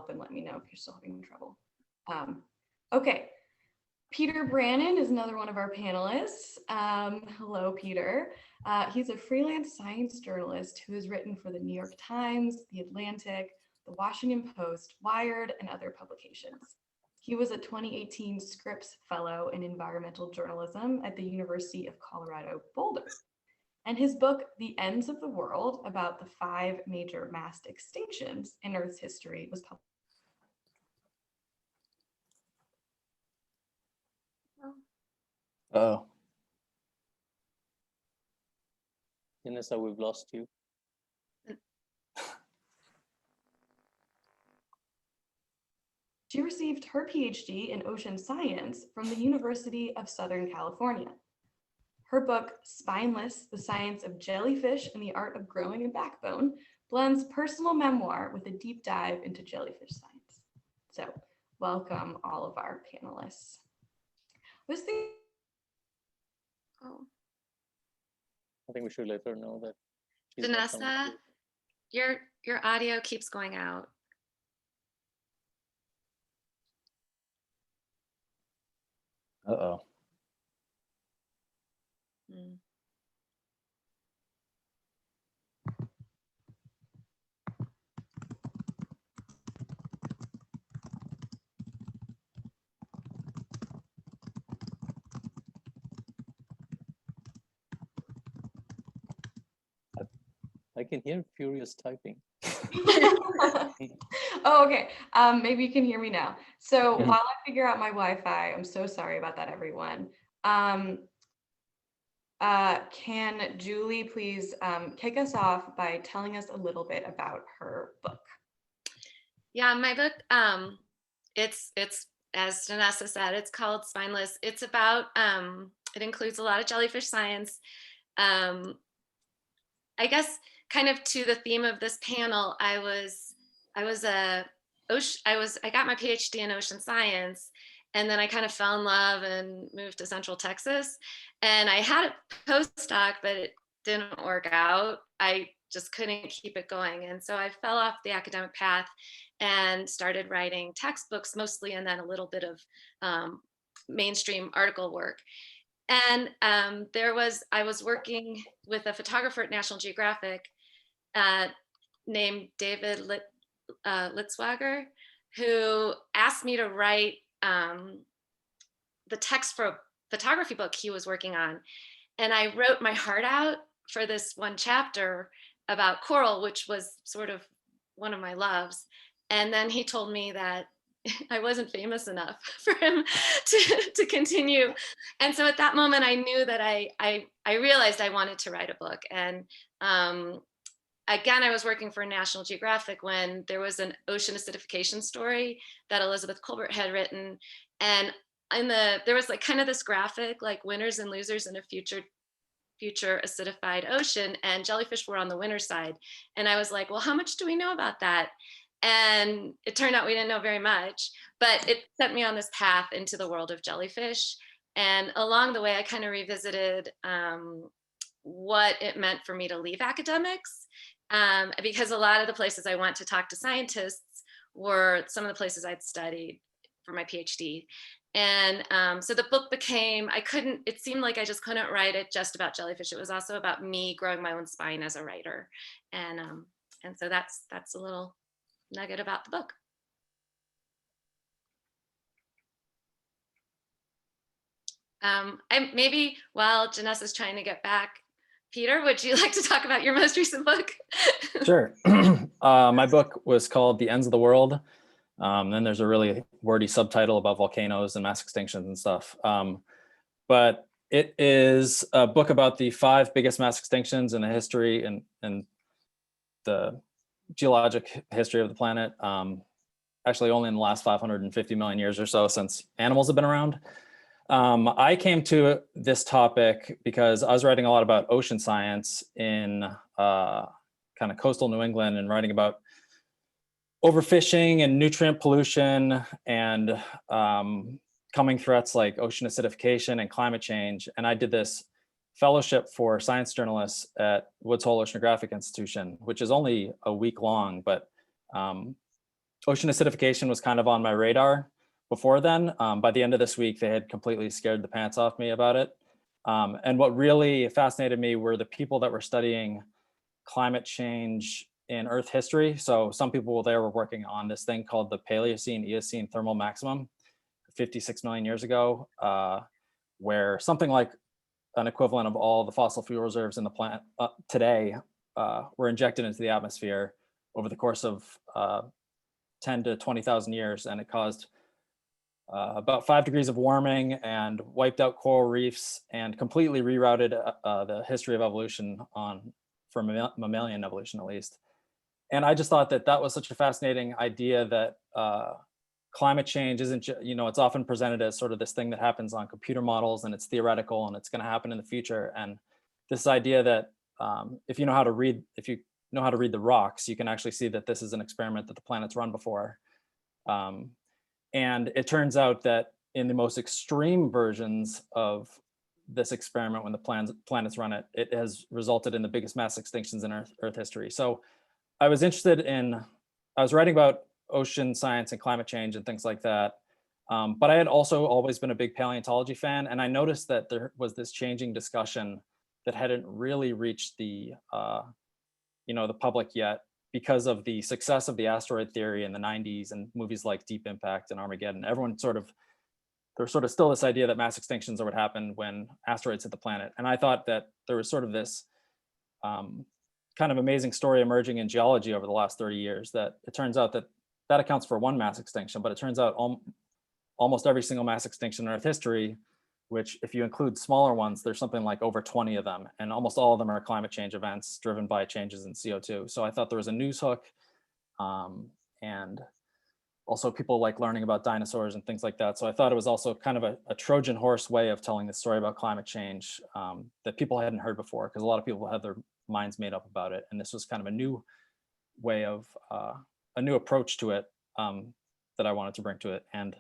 and let me know if you're still having trouble. Okay, Peter Brannon is another one of our panelists. Hello, Peter. He's a freelance science journalist who has written for the New York Times, The Atlantic, The Washington Post, Wired, and other publications. He was a 2018 Scripps Fellow in Environmental Journalism at the University of Colorado Boulder. And his book, The Ends of the World, about the 5 major mass extinctions in Earth's history, was published. Uh-oh. Jenessa, we've lost you. She received her PhD in ocean science from the University of Southern California. Her book, Spineless, The Science of Jellyfish and the Art of Growing a Backbone, blends personal memoir with a deep dive into jellyfish science. So welcome all of our panelists. I think we should let her know that. Jenessa, your audio keeps going out. Uh-oh. I can hear furious typing. Oh, okay. Maybe you can hear me now. So while I figure out my Wi-Fi, I'm so sorry about that, everyone. Can Julie please kick us off by telling us a little bit about her book? Yeah, my book, it's as Jenessa said, it's called Spineless. It's about, it includes a lot of jellyfish science. I guess kind of to the theme of this panel, I got my PhD in ocean science, and then I kind of fell in love and moved to Central Texas. And I had a postdoc, but it didn't work out. I just couldn't keep it going. And so I fell off the academic path and started writing textbooks mostly, and then a little bit of mainstream article work. And I was working with a photographer at National Geographic named David Litzwager, who asked me to write the text for a photography book he was working on. And I wrote my heart out for this one chapter about coral, which was sort of one of my loves. And then he told me that I wasn't famous enough for him to continue. And so at that moment, I knew that I realized I wanted to write a book. And again, I was working for National Geographic when there was an ocean acidification story that Elizabeth Colbert had written. And there was like kind of this graphic, like winners and losers in a future acidified ocean, and jellyfish were on the winner side. And I was like, well, how much do we know about that? And it turned out we didn't know very much, but it sent me on this path into the world of jellyfish. And along the way, I kind of revisited what it meant for me to leave academics, because a lot of the places I went to talk to scientists were some of the places I'd studied for my PhD. And so the book became, it seemed like I just couldn't write it just about jellyfish. It was also about me growing my own spine as a writer. And so that's a little nugget about the book. Maybe while Jenessa's trying to get back, Peter, would you like to talk about your most recent book? Sure. My book was called The Ends of the World. Then there's a really wordy subtitle about volcanoes and mass extinctions and stuff. But it is a book about the 5 biggest mass extinctions in the history and the geologic history of the planet. Actually, only in the last 550 million years or so since animals have been around. I came to this topic because I was writing a lot about ocean science in kind of coastal New England, and writing about overfishing and nutrient pollution and coming threats like ocean acidification and climate change. And I did this fellowship for science journalists at Woods Hole Oceanographic Institution, which is only a week long, but ocean acidification was kind of on my radar before then. By the end of this week, they had completely scared the pants off me about it. And what really fascinated me were the people that were studying climate change in Earth history. So some people there were working on this thing called the Paleocene-Eocene thermal maximum 56 million years ago, where something like an equivalent of all the fossil fuel reserves in the planet today were injected into the atmosphere over the course of 10 to 20,000 years, and it caused about 5 degrees of warming and wiped out coral reefs and completely rerouted the history of evolution for mammalian evolution, at least. And I just thought that that was such a fascinating idea that climate change isn't, it's often presented as sort of this thing that happens on computer models and it's theoretical and it's going to happen in the future. And this idea that if you know how to read the rocks, you can actually see that this is an experiment that the planet's run before. And it turns out that in the most extreme versions of this experiment, when the planets run it, it has resulted in the biggest mass extinctions in Earth history. So I was writing about ocean science and climate change and things like that. But I had also always been a big paleontology fan. And I noticed that there was this changing discussion that hadn't really reached the public yet, because of the success of the asteroid theory in the 90s and movies like Deep Impact and Armageddon. There's sort of still this idea that mass extinctions are what happen when asteroids hit the planet. And I thought that there was sort of this kind of amazing story emerging in geology over the last 30 years, that it turns out that accounts for one mass extinction, but it turns out almost every single mass extinction in Earth history, which if you include smaller ones, there's something like over 20 of them. And almost all of them are climate change events driven by changes in CO2. So I thought there was a news hook. And also people like learning about dinosaurs and things like that. So I thought it was also kind of a Trojan horse way of telling the story about climate change that people hadn't heard before, because a lot of people had their minds made up about it. And this was kind of a new way of, a new approach to it that I wanted to bring to it. And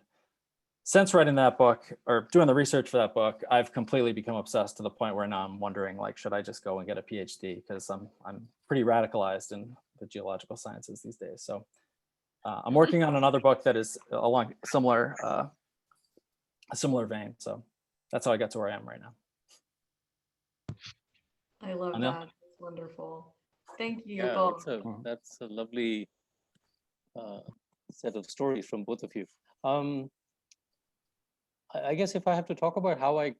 since writing that book or doing the research for that book, I've completely become obsessed to the point where now I'm wondering, like, should I just go and get a PhD? Because I'm pretty radicalized in the geological sciences these days. So I'm working on another book that is along a similar vein. So that's how I got to where I am right now. I love Anil? that. It's wonderful. Thank you Yeah, both. that's a lovely set of stories from both of you. I guess if I have to talk about how I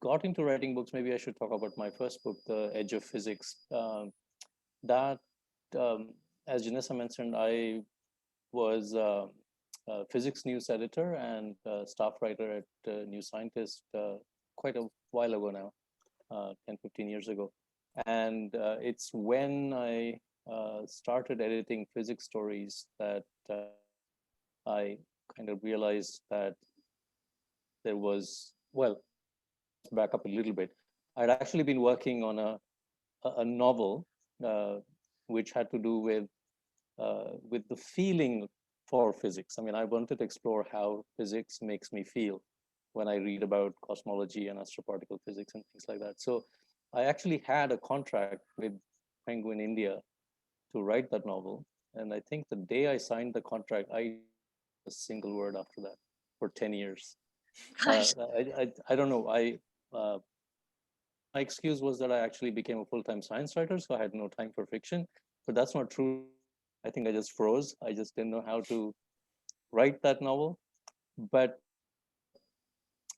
got into writing books, maybe I should talk about my first book, The Edge of Physics. As Jenessa mentioned, I was a physics news editor and staff writer at New Scientist quite a while ago now, 10, 15 years ago. And it's when I started editing physics stories that I kind of realized that there was, well, back up a little bit. I'd actually been working on a novel which had to do with the feeling for physics. I mean, I wanted to explore how physics makes me feel when I read about cosmology and astroparticle physics and things like that. So I actually had a contract with Penguin India to write that novel. And I think the day I signed the contract, I a single word after that for 10 years. I don't know. My excuse was that I actually became a full-time science writer, so I had no time for fiction. But that's not true. I think I just froze. I just didn't know how to write that novel. But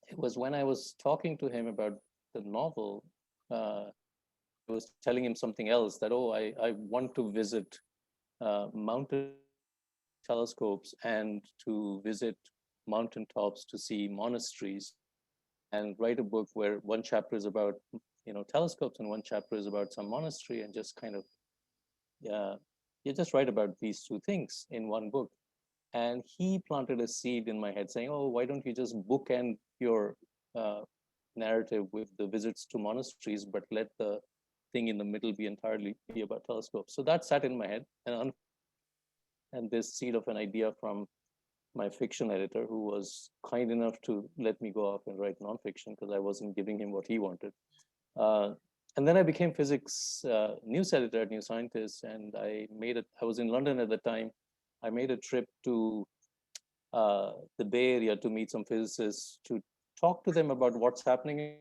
it was when I was talking to him about the novel, I was telling him something else, that, oh, I want to visit mountain telescopes and to visit mountaintops to see monasteries, and write a book where one chapter is about telescopes and one chapter is about some monastery, and just kind of you just write about these two things in one book. And he planted a seed in my head saying, oh, why don't you just bookend your narrative with the visits to monasteries, but let the thing in the middle be entirely about telescopes. So that sat in my head, and this seed of an idea from my fiction editor, who was kind enough to let me go off and write nonfiction because I wasn't giving him what he wanted. And then I became physics news editor at New Scientist, and I was in London at the time, I made a trip to the Bay Area to meet some physicists, to talk to them about what's happening,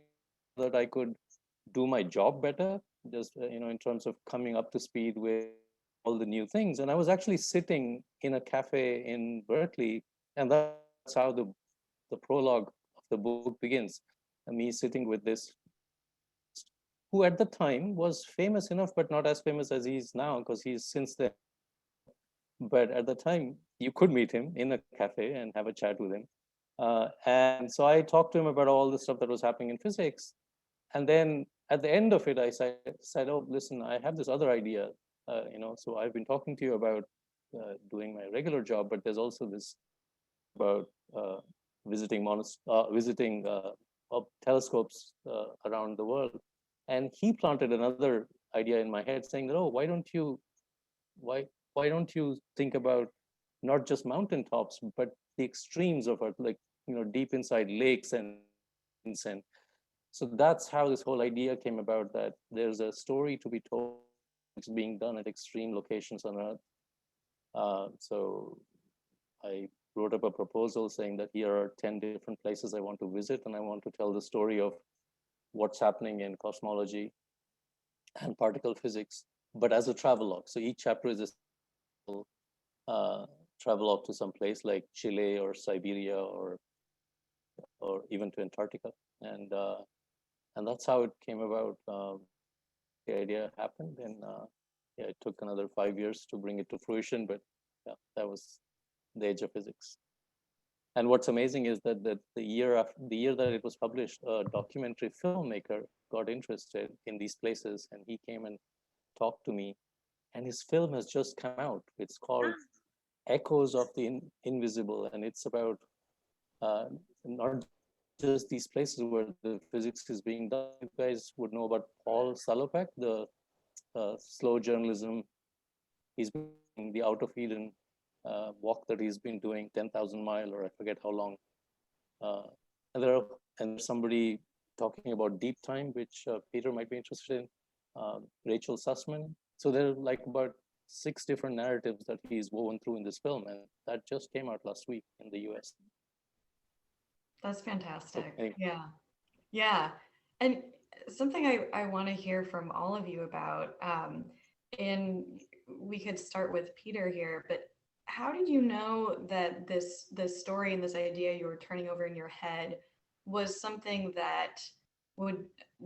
so that I could do my job better, just in terms of coming up to speed with all the new things. And I was actually sitting in a cafe in Berkeley, and that's how the prologue of the book begins. And me sitting with this, who at the time was famous enough, but not as famous as he is now, because he's since then. But at the time, you could meet him in a cafe and have a chat with him. And so I talked to him about all the stuff that was happening in physics. And then at the end of it, I said, oh, listen, I have this other idea. So I've been talking to you about doing my regular job, but there's also this about visiting telescopes around the world. And he planted another idea in my head, saying that, oh, why don't you think about not just mountaintops, but the extremes of it, like deep inside lakes and so that's how this whole idea came about, that there's a story to be told. It's being done at extreme locations on Earth. So I wrote up a proposal saying that here are 10 different places I want to visit, and I want to tell the story of what's happening in cosmology and particle physics, but as a travelogue. So each chapter is a travelogue to some place like Chile or Siberia or even to Antarctica, and that's how it came about. The idea happened, and it took another 5 years to bring it to fruition, but yeah, that was the Edge of Physics. And what's amazing is that the year that it was published, a documentary filmmaker got interested in these places, and he came and talked to me, and his film has just come out. It's called Echoes of the Invisible, and it's about not just these places where the physics is being done. You guys would know about Paul Salopek, the slow journalism. He's been doing the Out of Eden walk that he's been doing, 10,000 mile, or I forget how long. And there's somebody talking about deep time, which Peter might be interested in, Rachel Sussman. So there are like about 6 different narratives that he's woven through in this film, and that just came out last week in the US. That's fantastic. Yeah. And something I want to hear from all of you about, and we could start with Peter here, but how did you know that this story and this idea you were turning over in your head was something that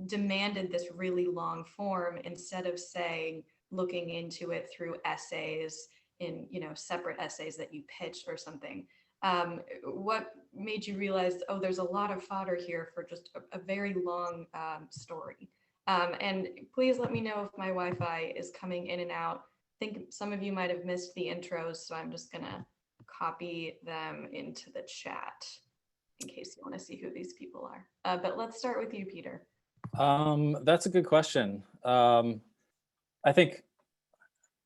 demanded this really long form, instead of, say, looking into it through essays in separate essays that you pitched or something? What made you realize, oh, there's a lot of fodder here for just a very long story? And please let me know if my Wi-Fi is coming in and out. I think some of you might have missed the intros, so I'm just gonna copy them into the chat in case you want to see who these people are. But let's start with you, Peter. That's a good question. I think,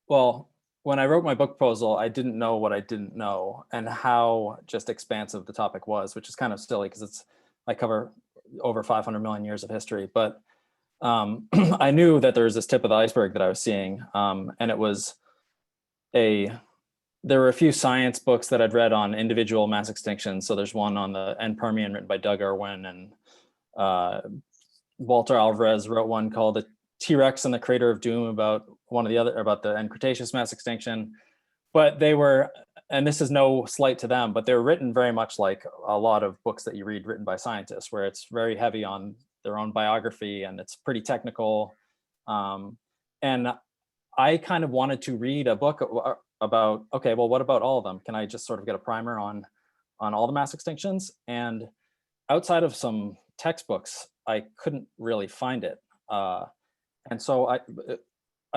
well, when I wrote my book proposal, I didn't know what I didn't know and how just expansive the topic was, which is kind of silly because I cover over 500 million years of history. But I knew that there was this tip of the iceberg that I was seeing, and it was there were a few science books that I'd read on individual mass extinctions. So there's one on the end Permian written by Doug Irwin, and Walter Alvarez wrote one called The T-Rex and the Crater of Doom about the end Cretaceous mass extinction. But they were, and this is no slight to them, but they were written very much like a lot of books that you read written by scientists, where it's very heavy on their own biography and it's pretty technical. And I kind of wanted to read a book about, okay, well, what about all of them? Can I just sort of get a primer on all the mass extinctions? And outside of some textbooks, I couldn't really find it. And so I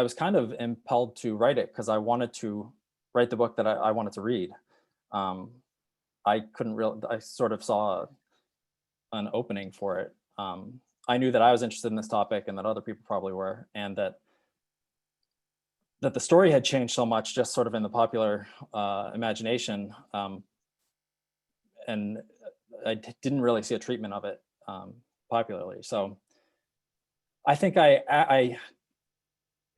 was kind of impelled to write it because I wanted to write the book that I wanted to read. I sort of saw an opening for it. I knew that I was interested in this topic and that other people probably were, and that the story had changed so much just sort of in the popular imagination. And I didn't really see a treatment of it popularly. So I think I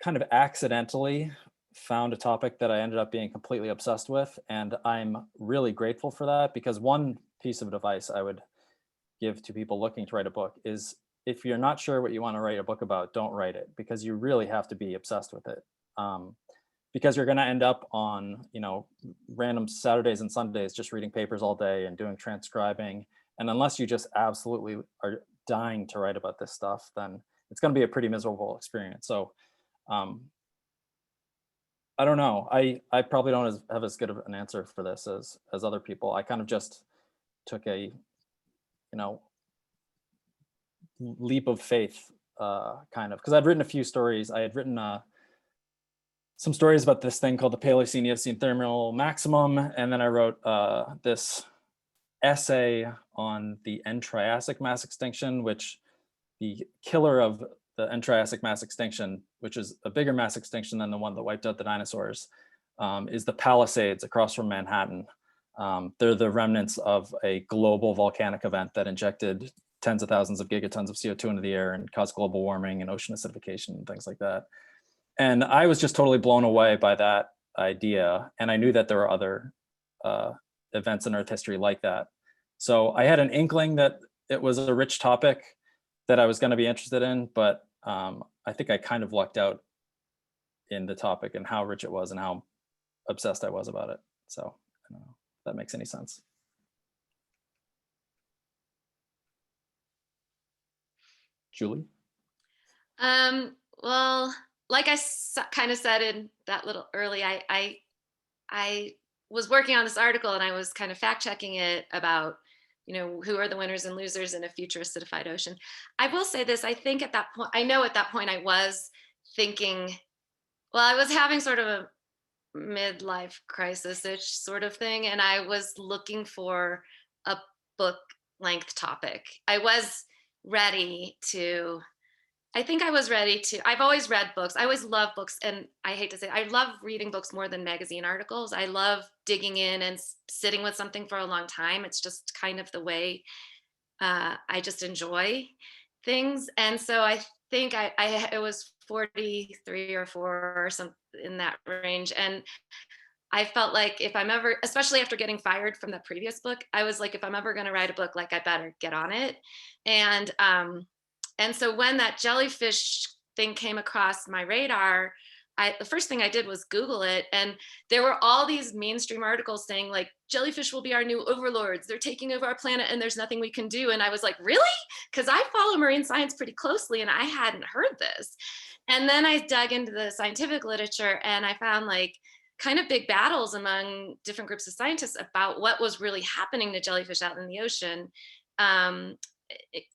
kind of accidentally found a topic that I ended up being completely obsessed with. And I'm really grateful for that, because one piece of advice I would give to people looking to write a book is, if you're not sure what you want to write a book about, don't write it, because you really have to be obsessed with it. Because you're going to end up on, random Saturdays and Sundays just reading papers all day and doing transcribing. And unless you just absolutely are dying to write about this stuff, then it's going to be a pretty miserable experience. So I don't know. I probably don't have as good of an answer for this as other people. I kind of just took a, leap of faith, kind of, because I'd written a few stories. I had written some stories about this thing called the Paleocene-Eocene thermal maximum, and then I wrote this essay on the end Triassic mass extinction, which the killer of the end Triassic mass extinction, which is a bigger mass extinction than the one that wiped out the dinosaurs, is the Palisades across from Manhattan. They're the remnants of a global volcanic event that injected tens of thousands of gigatons of CO2 into the air and caused global warming and ocean acidification and things like that. And I was just totally blown away by that idea. And I knew that there were other events in Earth history like that. So I had an inkling that it was a rich topic that I was going to be interested in, but I think I kind of lucked out in the topic and how rich it was and how obsessed I was about it. So I don't know if that makes any sense. Julie? Well, like I kind of said in that little early, I was working on this article and I was kind of fact checking it about, who are the winners and losers in a future acidified ocean. I will say this, I think at that point, I know at that point I was thinking, well, I was having sort of a midlife crisis-ish sort of thing. And I was looking for a book length topic. I think I was ready to, I've always read books. I always love books. And I hate to say, I love reading books more than magazine articles. I love digging in and sitting with something for a long time. It's just kind of the way I just enjoy things. And so I think it was 43 or 4 or something in that range. And I felt like if I'm ever, especially after getting fired from the previous book, I was like, if I'm ever going to write a book, like I better get on it. And so when that jellyfish thing came across my radar, the first thing I did was Google it. And there were all these mainstream articles saying like, jellyfish will be our new overlords. They're taking over our planet and there's nothing we can do. And I was like, really? Because I follow marine science pretty closely and I hadn't heard this. And then I dug into the scientific literature and I found like kind of big battles among different groups of scientists about what was really happening to jellyfish out in the ocean.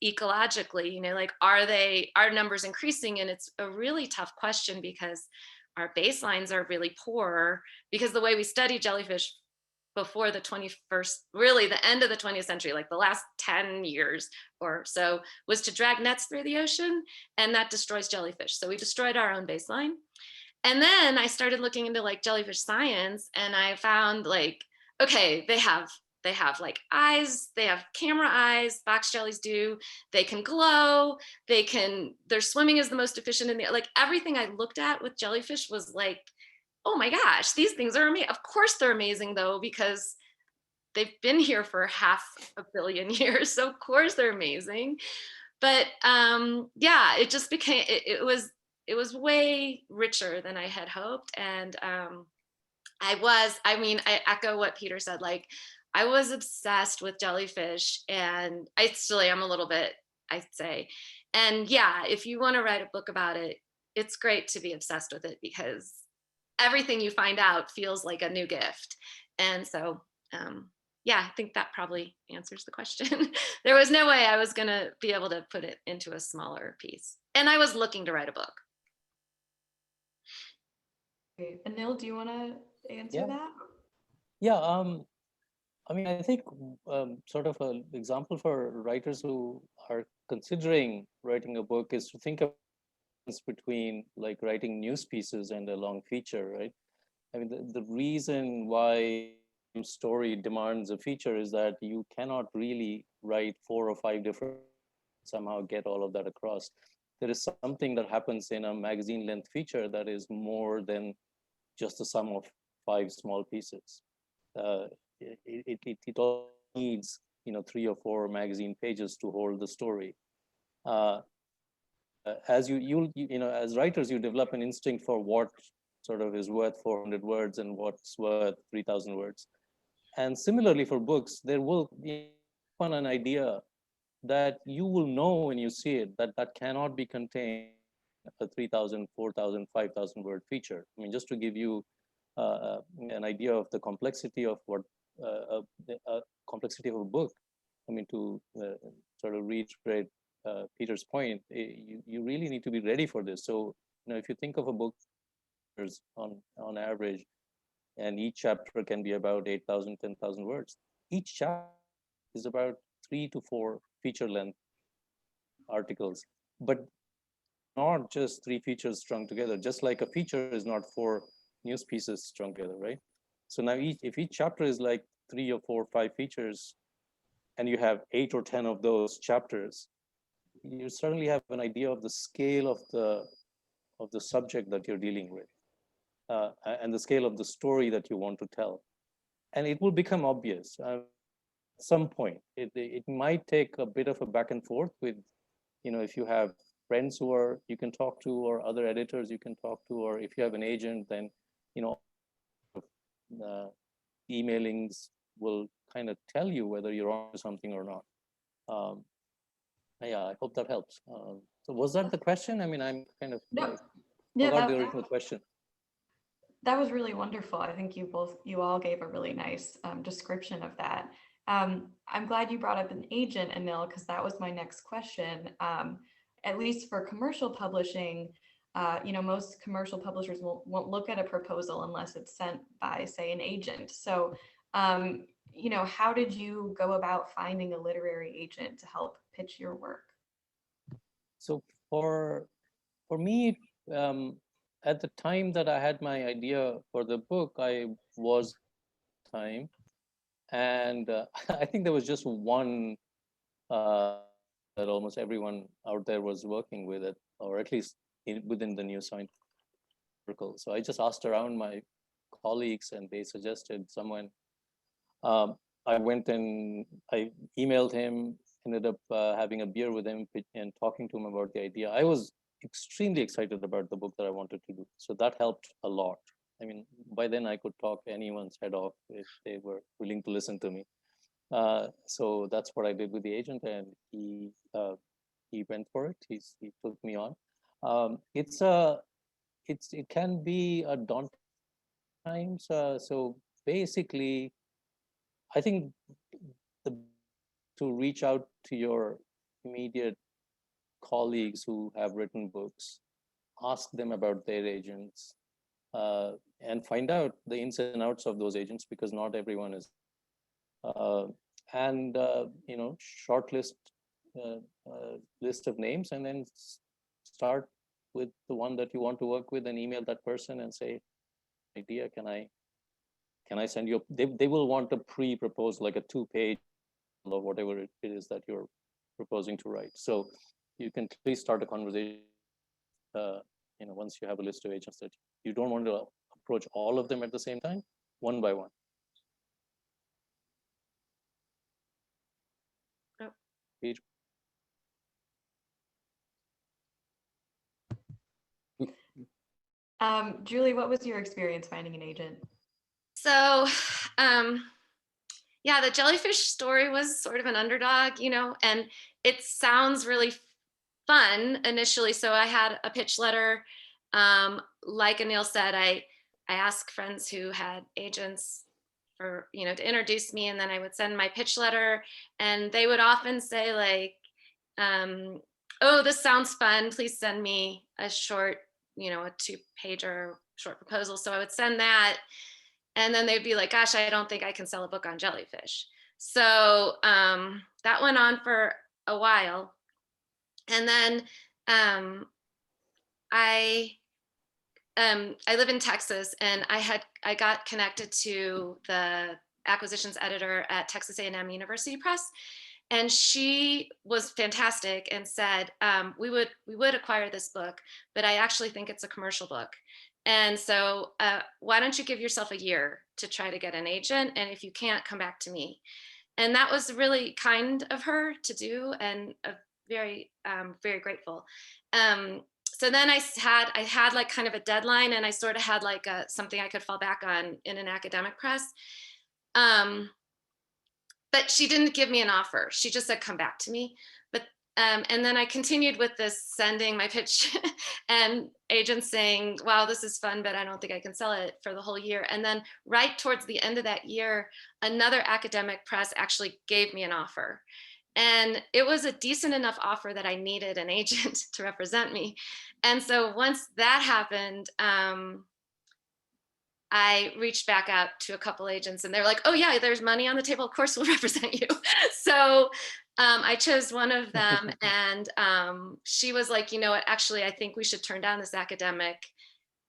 Ecologically, like, are numbers increasing? And it's a really tough question because our baselines are really poor, because the way we study jellyfish before the 21st, really the end of the 20th century, like the last 10 years or so, was to drag nets through the ocean, and that destroys jellyfish. So we destroyed our own baseline. And then I started looking into like jellyfish science, and I found like, okay, they have like eyes, they have camera eyes, box jellies do, they can glow, their swimming is the most efficient in the, like everything I looked at with jellyfish was like, oh my gosh, these things are amazing. Of course they're amazing though, because they've been here for 500 million years. So of course they're amazing. But yeah, it just became, it was way richer than I had hoped. And I echo what Peter said, like, I was obsessed with jellyfish, and I still am a little bit, I'd say. And yeah, if you want to write a book about it, it's great to be obsessed with it because everything you find out feels like a new gift. And so, yeah, I think that probably answers the question. There was no way I was going to be able to put it into a smaller piece. And I was looking to write a book. Okay. Anil, do you want to answer that? Yeah. I mean, I think sort of an example for writers who are considering writing a book is to think of between like writing news pieces and a long feature, right? I mean, the reason why story demands a feature is that you cannot really write 4 or 5 different, somehow get all of that across. There is something that happens in a magazine length feature that is more than just the sum of 5 small pieces. It all needs 3 or 4 magazine pages to hold the story. As as writers, you develop an instinct for what sort of is worth 400 words and what's worth 3,000 words. And similarly for books, there will be an idea that you will know when you see it that cannot be contained a 3,000, 4,000, 5,000 word feature. I mean, just to give you an idea of the complexity of what complexity of a book. I mean, to sort of reiterate Peter's point, you really need to be ready for this. So, if you think of a book on average, and each chapter can be about 8,000, 10,000 words, each chapter is about 3 to 4 feature length articles, but not just 3 features strung together, just like a feature is not 4 news pieces strung together, right? So now if each chapter is like 3 or 4 or 5 features, and you have 8 or 10 of those chapters, you certainly have an idea of the scale of the subject that you're dealing with, and the scale of the story that you want to tell. And it will become obvious at some point. It might take a bit of a back and forth with, if you have friends who you can talk to, or other editors you can talk to, or if you have an agent, then emailings will kind of tell you whether you're on to something or not. Yeah, I hope that helps. So was that the question? I mean, I'm kind of forgot the original question. That was really wonderful. I think you all gave a really nice description of that. I'm glad you brought up an agent, Anil, because that was my next question. At least for commercial publishing, most commercial publishers won't look at a proposal unless it's sent by, say, an agent. So, how did you go about finding a literary agent to help pitch your work? So for me, at the time that I had my idea for the book, I was time, and I think there was just one that almost everyone out there was working with it, or at least within the neuroscience circle. So I just asked around my colleagues, and they suggested someone. I went and I emailed him, ended up having a beer with him and talking to him about the idea. I was extremely excited about the book that I wanted to do. So that helped a lot. I mean, by then I could talk anyone's head off if they were willing to listen to me. So that's what I did with the agent, and he went for it. He took me on. It can be a daunting times. So basically, I think to reach out to your immediate colleagues who have written books, ask them about their agents, and find out the ins and outs of those agents, because not everyone is. And shortlist list of names, and then start with the one that you want to work with, and email that person and say, idea, can I send you they will want a pre-proposed, like a 2-page or whatever it is that you're proposing to write. So you can please start a conversation once you have a list of agents that you don't want to approach all of them at the same time, one by one. Julie, what was your experience finding an agent? So, yeah, the Jellyfish story was sort of an underdog, and it sounds really fun initially. So I had a pitch letter. Like Anil said, I asked friends who had agents for, to introduce me, and then I would send my pitch letter, and they would often say like, oh, this sounds fun. Please send me a short, a 2-pager short proposal. So I would send that, and then they'd be like, gosh, I don't think I can sell a book on Jellyfish. So that went on for a while. And then I live in Texas, and I got connected to the acquisitions editor at Texas A&M University Press, and she was fantastic and said, we would acquire this book, but I actually think it's a commercial book. And so why don't you give yourself a year to try to get an agent? And if you can't, come back to me. And that was really kind of her to do, and very, very grateful. So then I had like kind of a deadline, and I sort of had like something I could fall back on in an academic press. But she didn't give me an offer. She just said, come back to me. But and then I continued with this, sending my pitch and agents saying, wow, this is fun, but I don't think I can sell it, for the whole year. And then right towards the end of that year, another academic press actually gave me an offer. And it was a decent enough offer that I needed an agent to represent me. And so once that happened, I reached back out to a couple agents, and they're like, oh yeah, there's money on the table. Of course we'll represent you. So I chose one of them, and she was like, you know what, actually, I think we should turn down this academic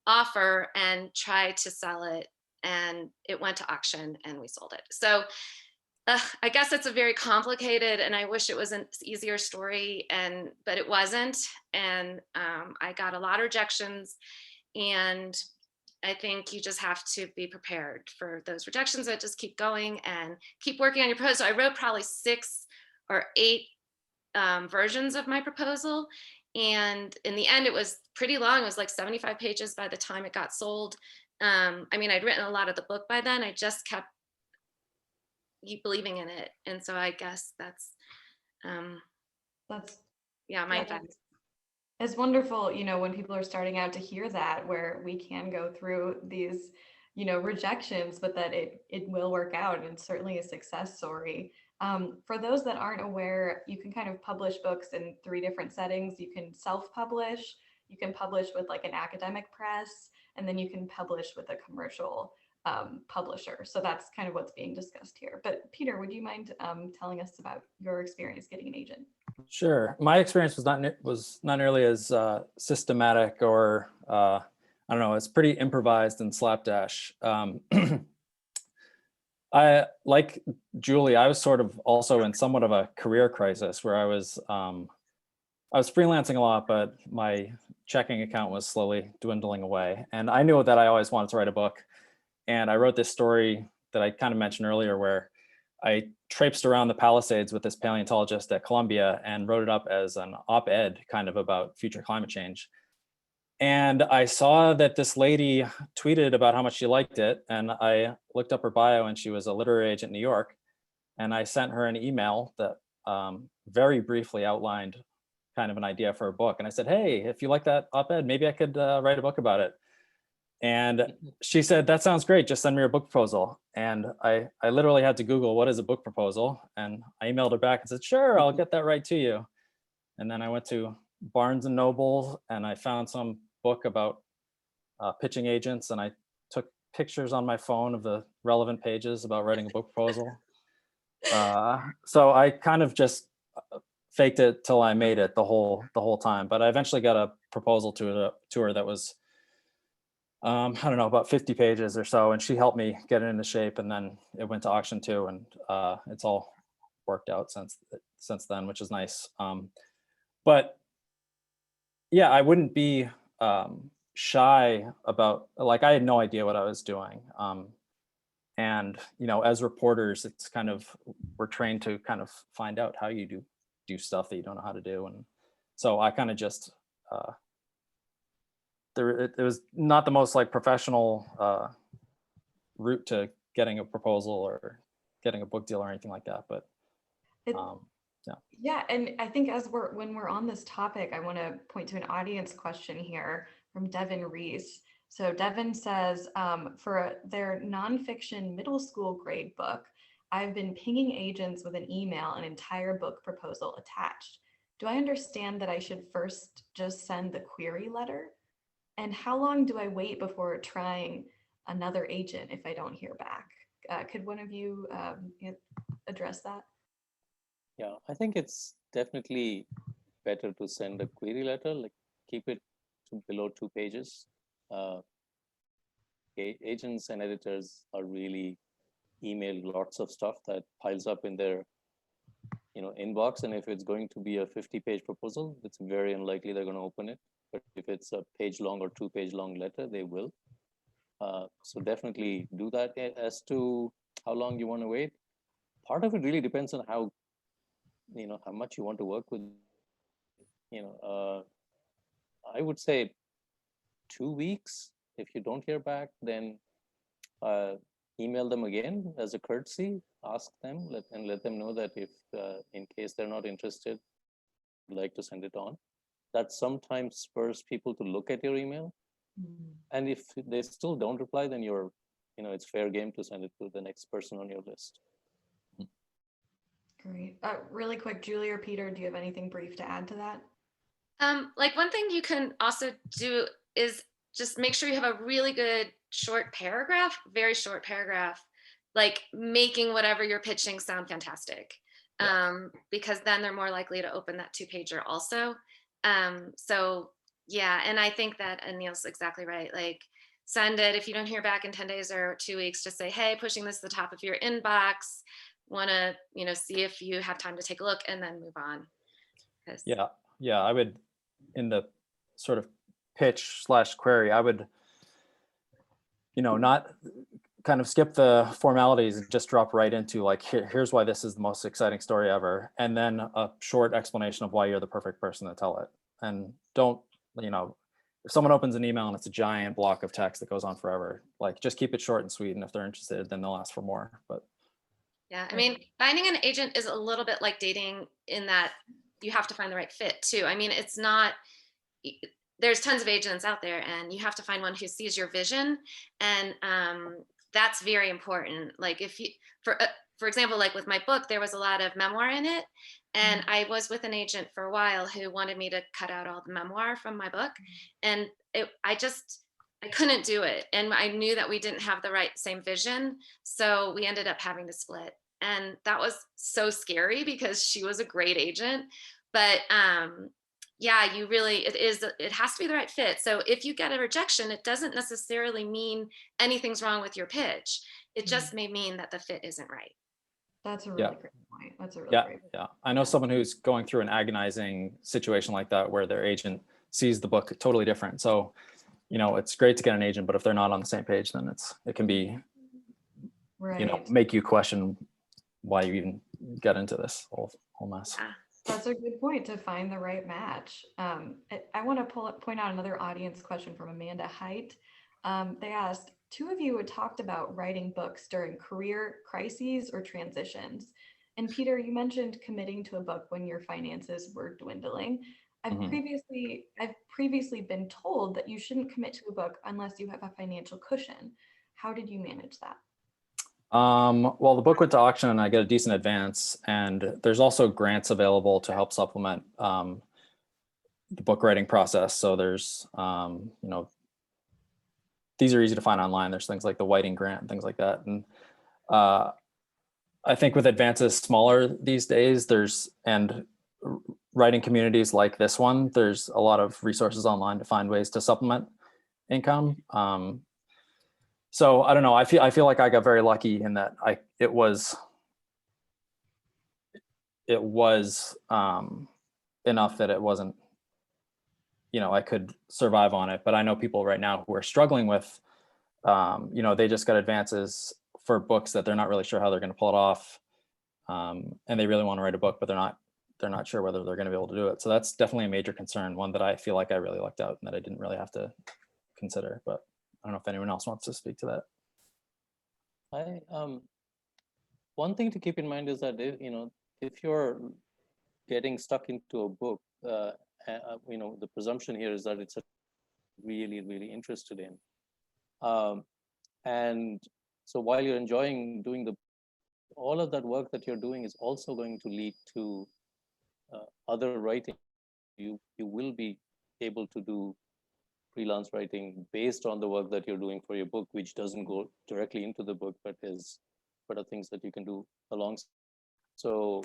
offer and try to sell it. And it went to auction and we sold it. So I guess it's a very complicated, and I wish it was an easier story, but it wasn't. And I got a lot of rejections, and I think you just have to be prepared for those rejections, but just keep going and keep working on your proposal. So I wrote probably 6 or 8 versions of my proposal. And in the end, it was pretty long. It was like 75 pages by the time it got sold. I mean, I'd written a lot of the book by then. I just kept believing in it. And so I guess that's yeah, my advice. It's wonderful, you know, when people are starting out, to hear that, where we can go through these, you know, rejections, but that it will work out, and it's certainly a success story. For those that aren't aware, you can kind of publish books in 3 different settings. You can self-publish, you can publish with like an academic press, and then you can publish with a commercial publisher. So that's kind of what's being discussed here. But Peter, would you mind telling us about your experience getting an agent? Sure. My experience was not nearly as systematic, or I don't know. It's pretty improvised and slapdash. I, like Julie, I was sort of also in somewhat of a career crisis, where I was freelancing a lot, but my checking account was slowly dwindling away, and I knew that I always wanted to write a book. And I wrote this story that I kind of mentioned earlier, where I traipsed around the Palisades with this paleontologist at Columbia and wrote it up as an op-ed kind of about future climate change. And I saw that this lady tweeted about how much she liked it. And I looked up her bio, and she was a literary agent in New York. And I sent her an email that very briefly outlined kind of an idea for a book. And I said, hey, if you like that op-ed, maybe I could write a book about it. And she said, that sounds great, just send me your book proposal. And I literally had to Google, what is a book proposal? And I emailed her back and said, sure, I'll get that right to you. And then I went to Barnes and Noble, and I found some book about pitching agents, and I took pictures on my phone of the relevant pages about writing a book proposal. So I kind of just faked it till I made it the whole time. But I eventually got a proposal to her that was, I don't know, about 50 pages or so, and she helped me get it into shape, and then it went to auction too, and it's all worked out since then, which is nice. But yeah, I wouldn't be shy about, like, I had no idea what I was doing. And, you know, as reporters, it's kind of, we're trained to kind of find out how you do stuff that you don't know how to do. And so I kind of just, it was not the most like professional route to getting a proposal or getting a book deal or anything like that. But yeah, and I think when we're on this topic, I want to point to an audience question here from Devin Reese. So Devin says, for their nonfiction middle school grade book, I've been pinging agents with an email, an entire book proposal attached. Do I understand that I should first just send the query letter? And how long do I wait before trying another agent if I don't hear back? Could one of you address that? Yeah, I think it's definitely better to send a query letter, like keep it to below 2 pages. Agents and editors are really email lots of stuff that piles up in their inbox, and if it's going to be a 50-page proposal, it's very unlikely they're going to open it. but if it's a page long or 2-page long letter, they will. So definitely do that. As to how long you want to wait, part of it really depends on how much you want to work with. I would say 2 weeks. If you don't hear back, then email them again as a courtesy. Ask them and let them know that if, in case they're not interested, you'd like to send it on. That sometimes spurs people to look at your email. And if they still don't reply, then it's fair game to send it to the next person on your list. Great. Really quick, Julie or Peter, do you have anything brief to add to that? Like one thing you can also do is just make sure you have a really good short paragraph, very short paragraph, like making whatever you're pitching sound fantastic. Because then they're more likely to open that 2-pager also. So yeah, and I think that Anil's exactly right. Like send it, if you don't hear back in 10 days or 2 weeks, just say, hey, pushing this to the top of your inbox, want to, see if you have time to take a look, and then move on. Yeah, I would, in the sort of pitch/query, I would, not kind of skip the formalities and just drop right into like, here's why this is the most exciting story ever. And then a short explanation of why you're the perfect person to tell it. And don't, if someone opens an email and it's a giant block of text that goes on forever, like just keep it short and sweet. And if they're interested, then they'll ask for more. But yeah, I mean, finding an agent is a little bit like dating in that you have to find the right fit too. I mean, it's not, there's tons of agents out there and you have to find one who sees your vision. And that's very important. Like if you, for example, like with my book, there was a lot of memoir in it. And I was with an agent for a while who wanted me to cut out all the memoir from my book. And I couldn't do it. And I knew that we didn't have the same vision. So we ended up having to split. And that was so scary because she was a great agent. But yeah, it has to be the right fit. So if you get a rejection, it doesn't necessarily mean anything's wrong with your pitch. It just may mean that the fit isn't right. That's a really great point. That's a really great point. Yeah. I know someone who's going through an agonizing situation like that where their agent sees the book totally different. So, it's great to get an agent, but if they're not on the same page, then it can be, make you question why you even get into this whole mess. That's a good point, to find the right match. I want to point out another audience question from Amanda Height. They asked, 2 of you had talked about writing books during career crises or transitions. And Peter, you mentioned committing to a book when your finances were dwindling. I've previously been told that you shouldn't commit to a book unless you have a financial cushion. How did you manage that? Well, the book went to auction and I get a decent advance, and there's also grants available to help supplement the book writing process. So there's, these are easy to find online. There's things like the Whiting Grant and things like that. And I think with advances smaller these days, and writing communities like this one, there's a lot of resources online to find ways to supplement income. So I don't know. I feel like I got very lucky in that it was enough that it wasn't, I could survive on it. But I know people right now who are struggling with, they just got advances for books that they're not really sure how they're going to pull it off, and they really want to write a book, but they're not sure whether they're going to be able to do it. So that's definitely a major concern, one that I feel like I really lucked out and that I didn't really have to consider. But I don't know if anyone else wants to speak to that. One thing to keep in mind is that if you're getting stuck into a book, the presumption here is that it's really, really interested in. And so while you're enjoying doing all of that work that you're doing is also going to lead to other writing. You will be able to do freelance writing based on the work that you're doing for your book, which doesn't go directly into the book, but are things that you can do alongside. So,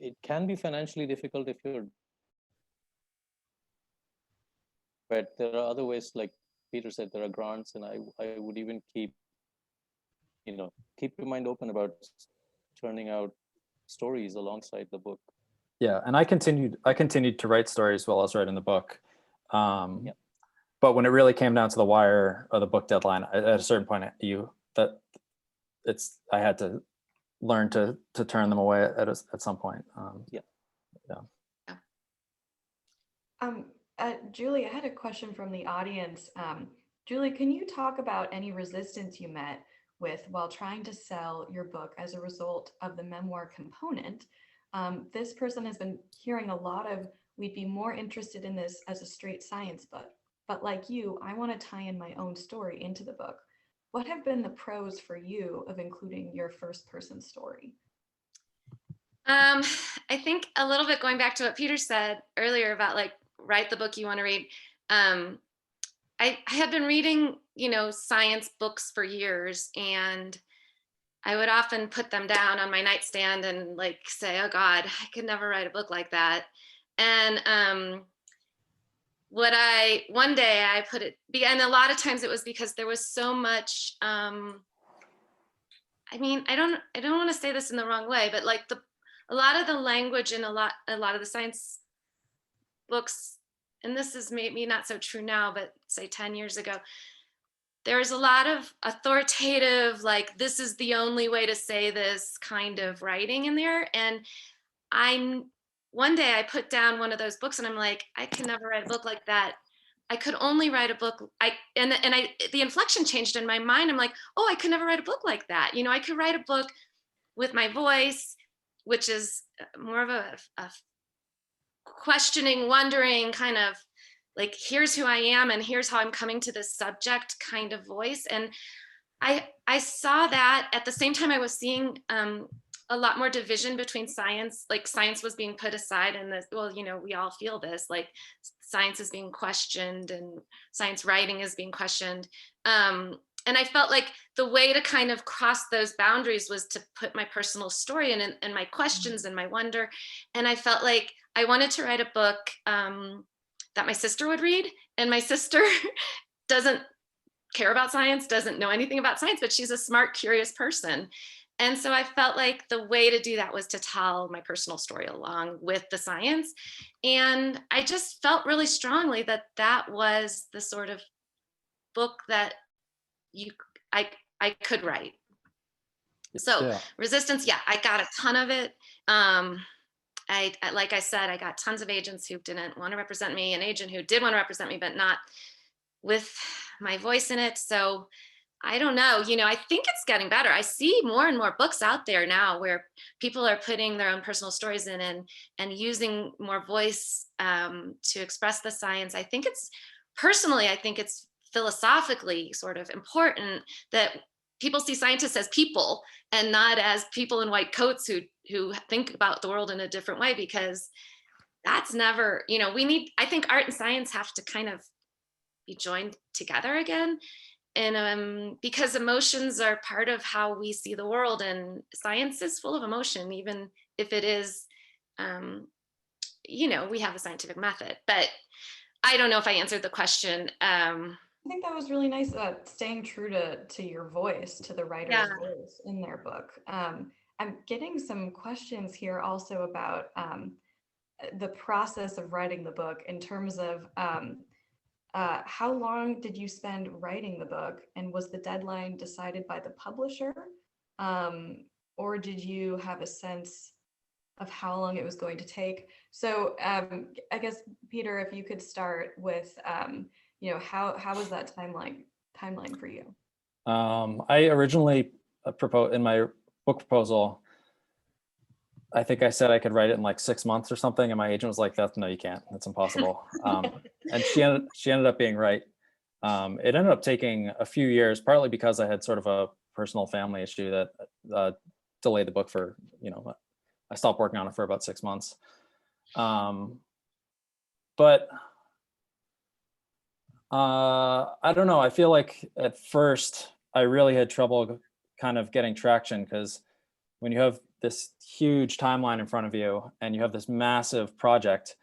it can be financially difficult if you're, but there are other ways, like Peter said, there are grants, and I would even keep your mind open about turning out stories alongside the book. Yeah, and I continued to write stories while I was writing the book. But when it really came down to the wire or the book deadline, at a certain point, I had to learn to turn them away at some point. Julie, I had a question from the audience. Julie, can you talk about any resistance you met with while trying to sell your book as a result of the memoir component? This person has been hearing a lot of, we'd be more interested in this as a straight science book, but like you, I want to tie in my own story into the book. What have been the pros for you of including your first person story? I think a little bit going back to what Peter said earlier about like, write the book you want to read. I had been reading, science books for years, and I would often put them down on my nightstand and like say, oh God, I could never write a book like that. And one day I put it, and a lot of times it was because there was so much, I don't want to say this in the wrong way, but like a lot of the language in a lot of the science books, and this is maybe not so true now, but say 10 years ago, there was a lot of authoritative, like, this is the only way to say this kind of writing in there. And one day I put down one of those books and I'm like, I can never write a book like that. I could only write a book. The inflection changed in my mind. I'm like, oh, I could never write a book like that. I could write a book with my voice, which is more of a questioning, wondering, kind of like, here's who I am and here's how I'm coming to this subject kind of voice. And I saw that at the same time I was seeing a lot more division between science, like science was being put aside, and we all feel this, like science is being questioned and science writing is being questioned. And I felt like the way to kind of cross those boundaries was to put my personal story in and my questions and my wonder. And I felt like I wanted to write a book that my sister would read. And my sister doesn't care about science, doesn't know anything about science, but she's a smart, curious person. And so I felt like the way to do that was to tell my personal story along with the science. And I just felt really strongly that that was the sort of book that I could write. So resistance, I got a ton of it. Like I said, I got tons of agents who didn't want to represent me, an agent who did want to represent me, but not with my voice in it. So I don't know, I think it's getting better. I see more and more books out there now where people are putting their own personal stories in and using more voice to express the science. I think it's philosophically sort of important that people see scientists as people and not as people in white coats who think about the world in a different way, because that's never, I think art and science have to kind of be joined together again. And because emotions are part of how we see the world, and science is full of emotion, even if it is, we have a scientific method. But I don't know if I answered the question. I think that was really nice about staying true to your voice, to the writer's voice in their book. I'm getting some questions here also about the process of writing the book in terms of how long did you spend writing the book, and was the deadline decided by the publisher, or did you have a sense of how long it was going to take? So I guess, Peter, if you could start with, how was that timeline for you? I originally proposed in my book proposal, I think I said I could write it in like 6 months or something, and my agent was like, "No, you can't. That's impossible." And she ended up being right. It ended up taking a few years, partly because I had sort of a personal family issue that delayed the book for, I stopped working on it for about 6 months. But I don't know. I feel like at first I really had trouble kind of getting traction, because when you have this huge timeline in front of you and you have this massive project,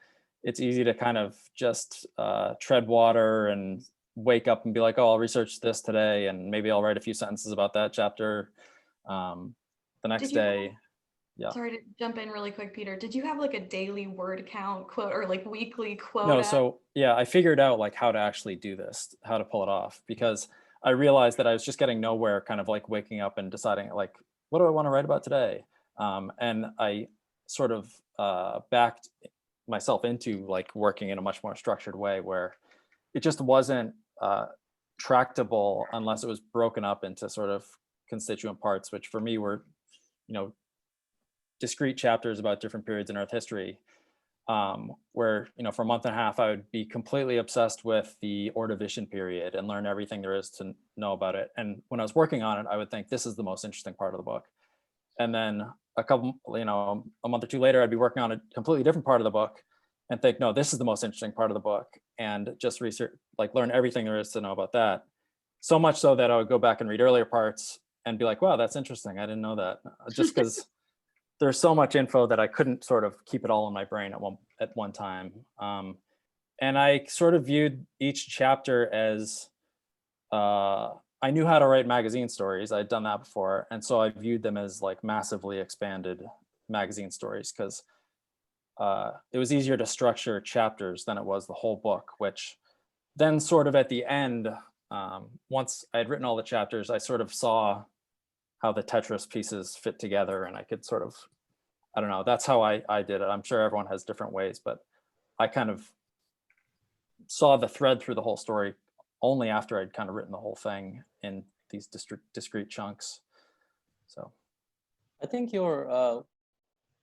it's easy to kind of just tread water and wake up and be like, oh, I'll research this today and maybe I'll write a few sentences about that chapter the next day. Yeah. Sorry to jump in really quick, Peter. Did you have like a daily word count quote or like weekly quota? No, so yeah, I figured out like how to actually do this, how to pull it off, because I realized that I was just getting nowhere, kind of like waking up and deciding like, what do I want to write about today? And I sort of backed myself into like working in a much more structured way where it just wasn't tractable unless it was broken up into sort of constituent parts, which for me were, you know, discrete chapters about different periods in Earth history, where, you know, for a month and a half, I would be completely obsessed with the Ordovician period and learn everything there is to know about it. And when I was working on it, I would think this is the most interesting part of the book. And then a couple, you know, a month or two later, I'd be working on a completely different part of the book and think, no, this is the most interesting part of the book, and just research, like learn everything there is to know about that. So much so that I would go back and read earlier parts and be like, wow, that's interesting. I didn't know that. Just because there's so much info that I couldn't sort of keep it all in my brain at one time. And I sort of viewed each chapter as, I knew how to write magazine stories. I'd done that before. And so I viewed them as like massively expanded magazine stories, because it was easier to structure chapters than it was the whole book, which then sort of at the end, once I had written all the chapters, I sort of saw how the Tetris pieces fit together, and I could sort of, I don't know, that's how I did it. I'm sure everyone has different ways, but I kind of saw the thread through the whole story only after I'd kind of written the whole thing in these discrete chunks. So I think you're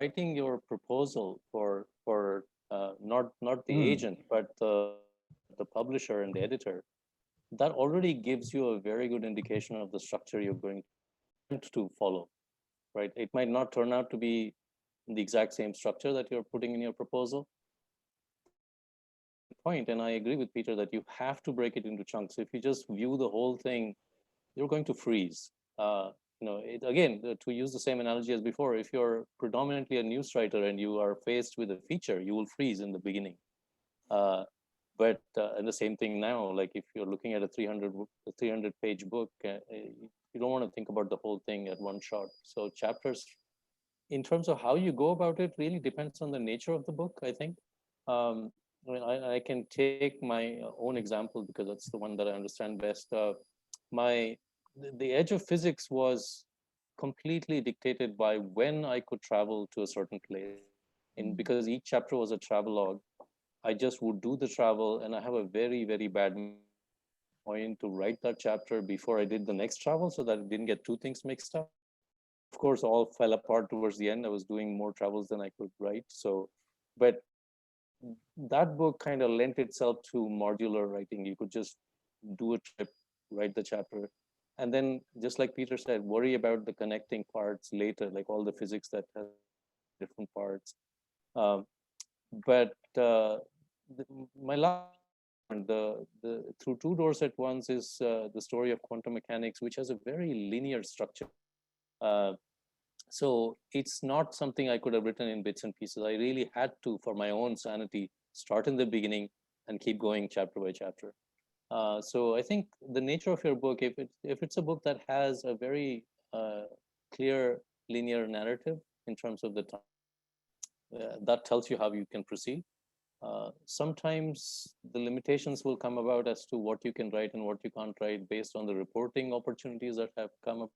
writing your proposal for not the agent, but the publisher and the editor. That already gives you a very good indication of the structure you're going to follow, right? It might not turn out to be the exact same structure that you're putting in your proposal. Point, and I agree with Peter that you have to break it into chunks. If you just view the whole thing, you're going to freeze. You know, again, to use the same analogy as before, if you're predominantly a news writer and you are faced with a feature, you will freeze in the beginning. And the same thing now, like if you're looking at a 300 page book, you don't want to think about the whole thing at one shot. So chapters, in terms of how you go about it, really depends on the nature of the book, I think. I mean, I can take my own example because that's the one that I understand best. The edge of physics was completely dictated by when I could travel to a certain place. And because each chapter was a travelogue, I just would do the travel, and I have a very, very bad point to write that chapter before I did the next travel so that I didn't get two things mixed up. Of course, all fell apart towards the end. I was doing more travels than I could write. So, but that book kind of lent itself to modular writing. You could just do a trip, write the chapter, and then just like Peter said, worry about the connecting parts later, like all the physics that has different parts. My last the Through Two Doors at Once is the story of quantum mechanics, which has a very linear structure. So it's not something I could have written in bits and pieces. I really had to, for my own sanity, start in the beginning and keep going chapter by chapter. So I think the nature of your book, if it's a book that has a very clear linear narrative in terms of the time, that tells you how you can proceed. Sometimes the limitations will come about as to what you can write and what you can't write based on the reporting opportunities that have come up,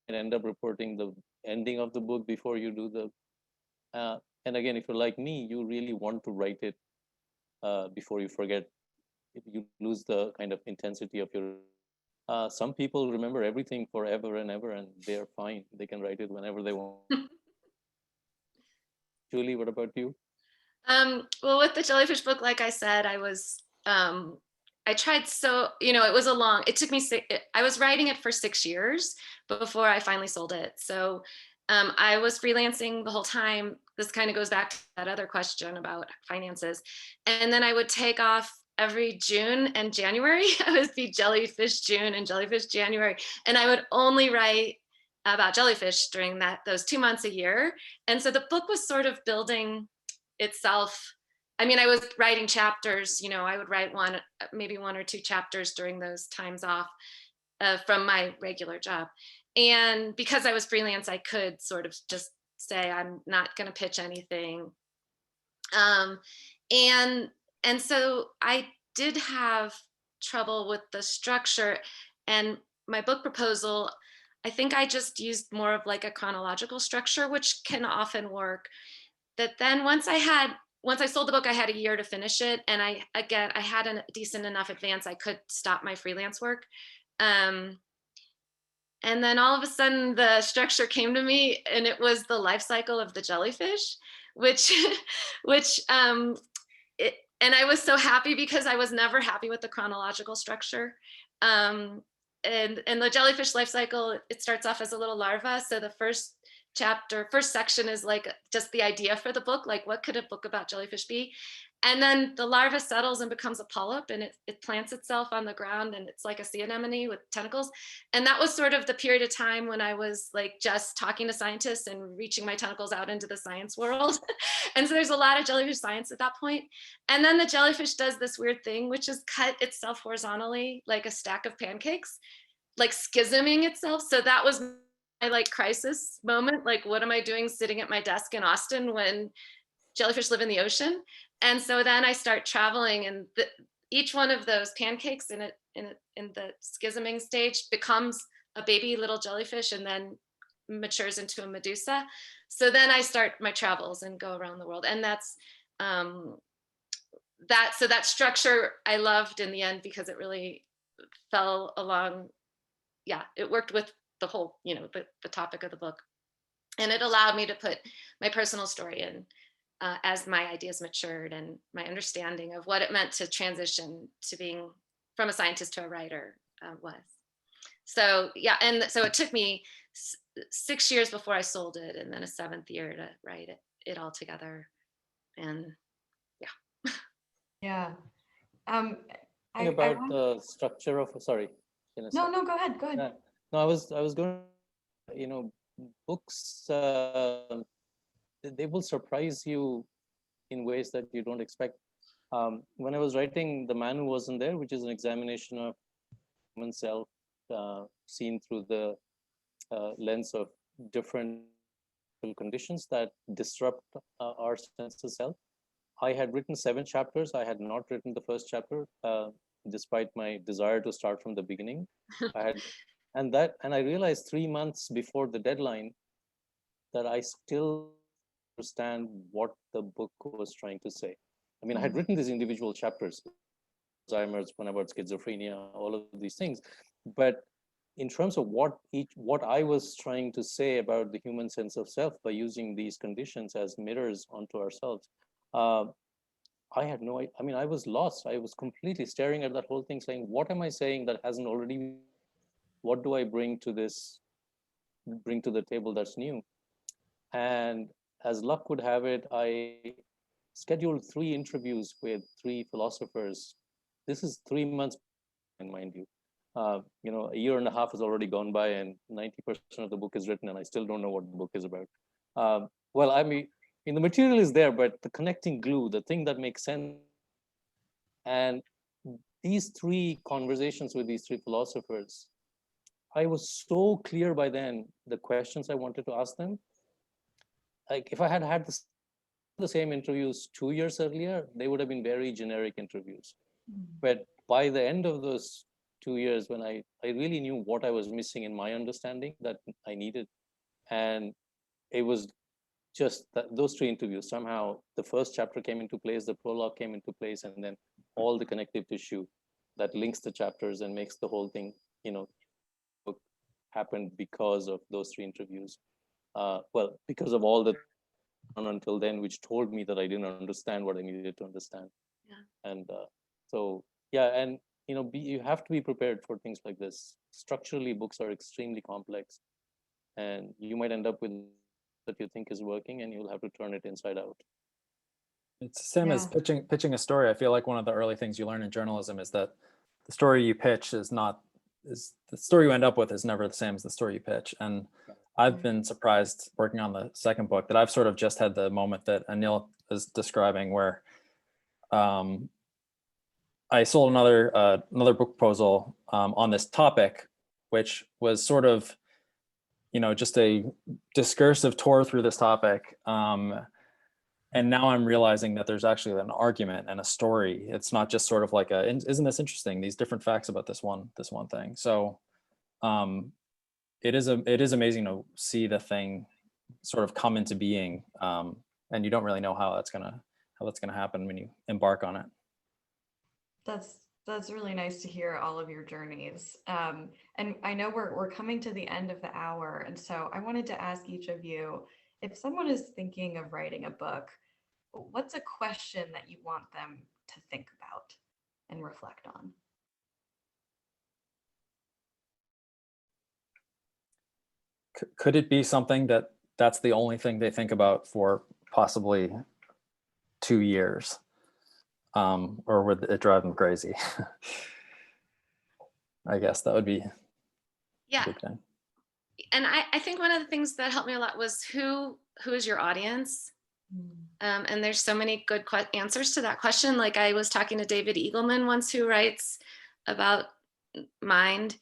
and end up reporting the ending of the book before you do the. And again, if you're like me, you really want to write it before you forget. You lose the kind of intensity of your. Some people remember everything forever and ever, and they're fine. They can write it whenever they want. Julie, what about you? Well, with the Jellyfish book, like I said, I tried it took me, I was writing it for 6 years before I finally sold it. So I was freelancing the whole time. This kind of goes back to that other question about finances. And then I would take off every June and January. I would be Jellyfish June and Jellyfish January. And I would only write about jellyfish during those 2 months a year. And so the book was sort of building itself. I mean, I was writing chapters, I would write maybe one or two chapters during those times off from my regular job. And because I was freelance, I could sort of just say I'm not going to pitch anything. And so I did have trouble with the structure, and my book proposal, I think I just used more of like a chronological structure, which can often work. But then once I sold the book, I had a year to finish it. And I had a decent enough advance, I could stop my freelance work. And then all of a sudden the structure came to me, and it was the life cycle of the jellyfish, which and I was so happy because I was never happy with the chronological structure. And the jellyfish life cycle, it starts off as a little larva. So the first section is like just the idea for the book, like what could a book about jellyfish be? And then the larva settles and becomes a polyp, and it plants itself on the ground, and it's like a sea anemone with tentacles. And that was sort of the period of time when I was like just talking to scientists and reaching my tentacles out into the science world. And so there's a lot of jellyfish science at that point. And then the jellyfish does this weird thing, which is cut itself horizontally like a stack of pancakes, like schisming itself. So that was my like crisis moment. Like, what am I doing sitting at my desk in Austin when jellyfish live in the ocean? And so then I start traveling, and each one of those pancakes in the schisming stage becomes a baby little jellyfish and then matures into a Medusa. So then I start my travels and go around the world. And that's so that structure I loved in the end, because it really fell along. Yeah, it worked with the whole, the topic of the book. And it allowed me to put my personal story in as my ideas matured and my understanding of what it meant to transition to being from a scientist to a writer was. So yeah, and so it took me 6 years before I sold it, and then a 7th year to write it all together. And yeah. Yeah. About the structure of, sorry. No, go ahead. No, I was going, books, they will surprise you in ways that you don't expect. When I was writing The Man Who Wasn't There, which is an examination of human self seen through the lens of different conditions that disrupt our sense of self, I had written 7 chapters. I had not written the first chapter, despite my desire to start from the beginning. And I realized 3 months before the deadline that I still understand what the book was trying to say. I mean, I had written these individual chapters, Alzheimer's, one about schizophrenia, all of these things, but in terms of what I was trying to say about the human sense of self by using these conditions as mirrors onto ourselves, I had no idea. I mean, I was lost. I was completely staring at that whole thing, saying, what am I saying that hasn't already, what do I bring to the table that's new? And as luck would have it, I scheduled 3 interviews with 3 philosophers. This is 3 months, mind you. A year and a half has already gone by, and 90% of the book is written, and I still don't know what the book is about. Well, I mean, the material is there, but the connecting glue, the thing that makes sense. And these 3 conversations with these 3 philosophers, I was so clear by then the questions I wanted to ask them. Like, if I had had the same interviews 2 years earlier, they would have been very generic interviews. But by the end of those 2 years, when I really knew what I was missing in my understanding that I needed, and it was just that those 3 interviews, somehow the first chapter came into place, the prologue came into place, and then all the connective tissue that links the chapters and makes the whole thing, book happened because of those 3 interviews. Well, because of all that until then, which told me that I didn't understand what I needed to understand. Yeah. And so, yeah, and you have to be prepared for things like this. Structurally, books are extremely complex, and you might end up with that you think is working, and you'll have to turn it inside out. It's the same as pitching a story. I feel like one of the early things you learn in journalism is that the story you pitch is the story you end up with is never the same as the story you pitch. And I've been surprised working on the second book that I've sort of just had the moment that Anil is describing, where I sold another book proposal on this topic, which was sort of just a discursive tour through this topic. And now I'm realizing that there's actually an argument and a story. It's not just sort of like isn't this interesting? These different facts about this one thing. So it is amazing to see the thing sort of come into being. And you don't really know how that's gonna happen when you embark on it. That's really nice to hear all of your journeys. And I know we're coming to the end of the hour. And so I wanted to ask each of you, if someone is thinking of writing a book, what's a question that you want them to think about and reflect on? Could it be something that's the only thing they think about for possibly 2 years? Or would it drive them crazy? I guess that would be a big thing. And I think one of the things that helped me a lot was who is your audience? And there's so many good answers to that question. Like I was talking to David Eagleman once, who writes about mind.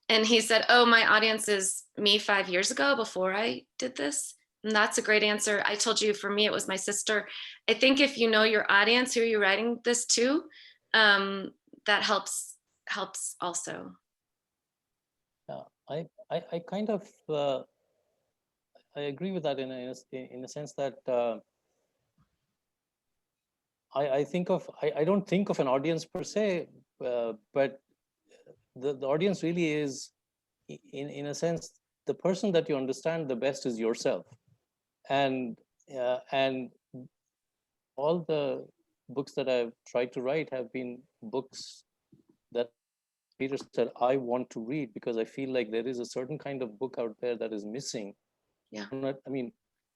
And he said, oh, my audience is me 5 years ago before I did this. And that's a great answer. I told you, for me, it was my sister. I think if you know your audience, who you're writing this to, that helps also. Yeah, I kind of, I agree with that in a sense that I don't think of an audience per se, but the audience really is, in a sense, the person that you understand the best is yourself. And all the books that I've tried to write have been books that Peter said I want to read, because I feel like there is a certain kind of book out there that is missing. Yeah. I mean,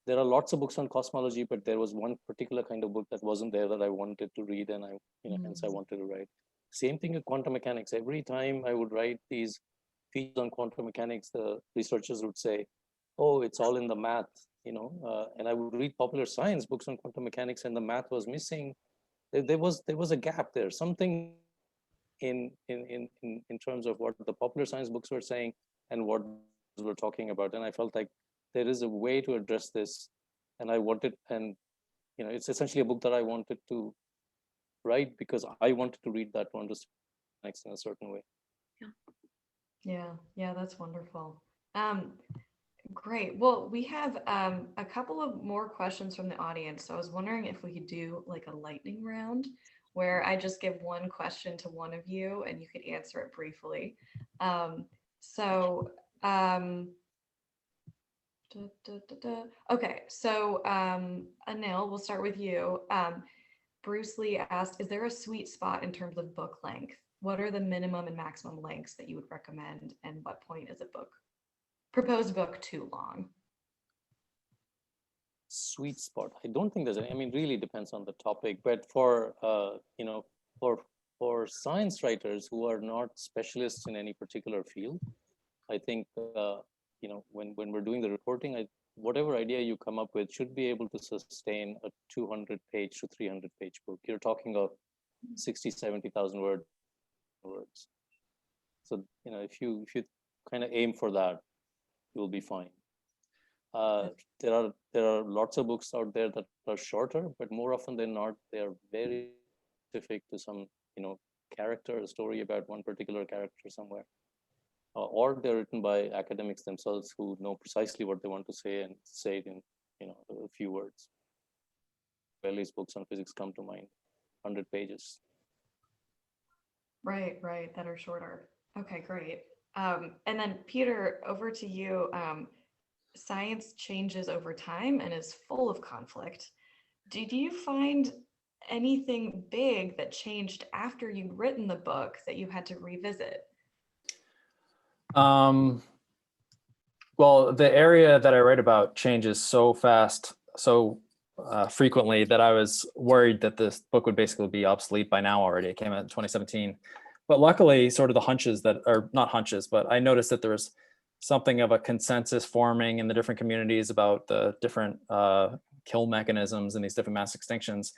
there are lots of books on cosmology, but there was one particular kind of book that wasn't there that I wanted to read, and hence I wanted to write. Same thing with quantum mechanics. Every time I would write these features on quantum mechanics, the researchers would say, oh, it's all in the math, and I would read popular science books on quantum mechanics, and the math was missing. There was a gap there, something in terms of what the popular science books were saying and what we're talking about. And I felt like there is a way to address this, and I wanted, and it's essentially a book that I wanted to write because I wanted to read that to understand next in a certain way. Yeah, that's wonderful. Great. Well, we have a couple of more questions from the audience. So I was wondering if we could do like a lightning round where I just give one question to one of you and you could answer it briefly. Okay, so Anil, we'll start with you. Bruce Lee asked, is there a sweet spot in terms of book length? What are the minimum and maximum lengths that you would recommend? And what point is a proposed book too long? Sweet spot. I don't think there's any. I mean, really depends on the topic. But for for science writers who are not specialists in any particular field, I think when we're doing the reporting, whatever idea you come up with should be able to sustain a 200-page to 300-page book. You're talking of 60,000-70,000 words. So if you kind of aim for that, you'll be fine. There are lots of books out there that are shorter, but more often than not, they are very specific to some character, a story about one particular character somewhere, or they're written by academics themselves who know precisely what they want to say and say it in a few words. Belly's books on physics come to mind, 100 pages. Right, that are shorter. Okay, great. And then Peter, over to you. Science changes over time and is full of conflict. Did you find anything big that changed after you'd written the book that you had to revisit? Well, the area that I write about changes so fast, so frequently, that I was worried that this book would basically be obsolete by now already. It came out in 2017. But luckily, sort of the hunches that are not hunches, but I noticed that there was something of a consensus forming in the different communities about the different kill mechanisms and these different mass extinctions.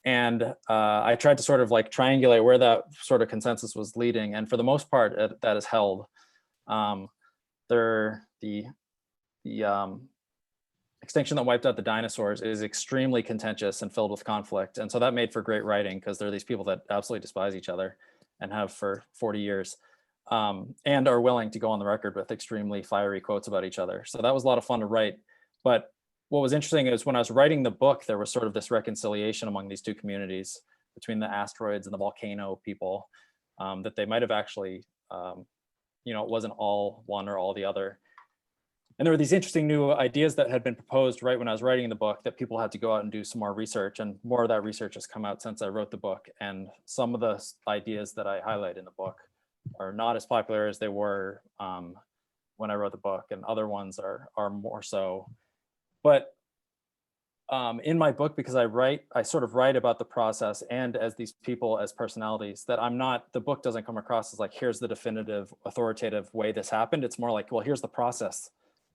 And I tried to sort of like triangulate where that sort of consensus was leading. And for the most part, that is held. The extinction that wiped out the dinosaurs is extremely contentious and filled with conflict. And so that made for great writing, because there are these people that absolutely despise each other and have for 40 years, and are willing to go on the record with extremely fiery quotes about each other. So that was a lot of fun to write. But what was interesting is when I was writing the book, there was sort of this reconciliation among these two communities, between the asteroids and the volcano people, that they might have actually, it wasn't all one or all the other. And there were these interesting new ideas that had been proposed right when I was writing the book that people had to go out and do some more research, and more of that research has come out since I wrote the book. And some of the ideas that I highlight in the book are not as popular as they were when I wrote the book, and other ones are more so. But in my book, because I sort of write about the process and as these people as personalities, that the book doesn't come across as like, here's the definitive authoritative way this happened. It's more like, well, here's the process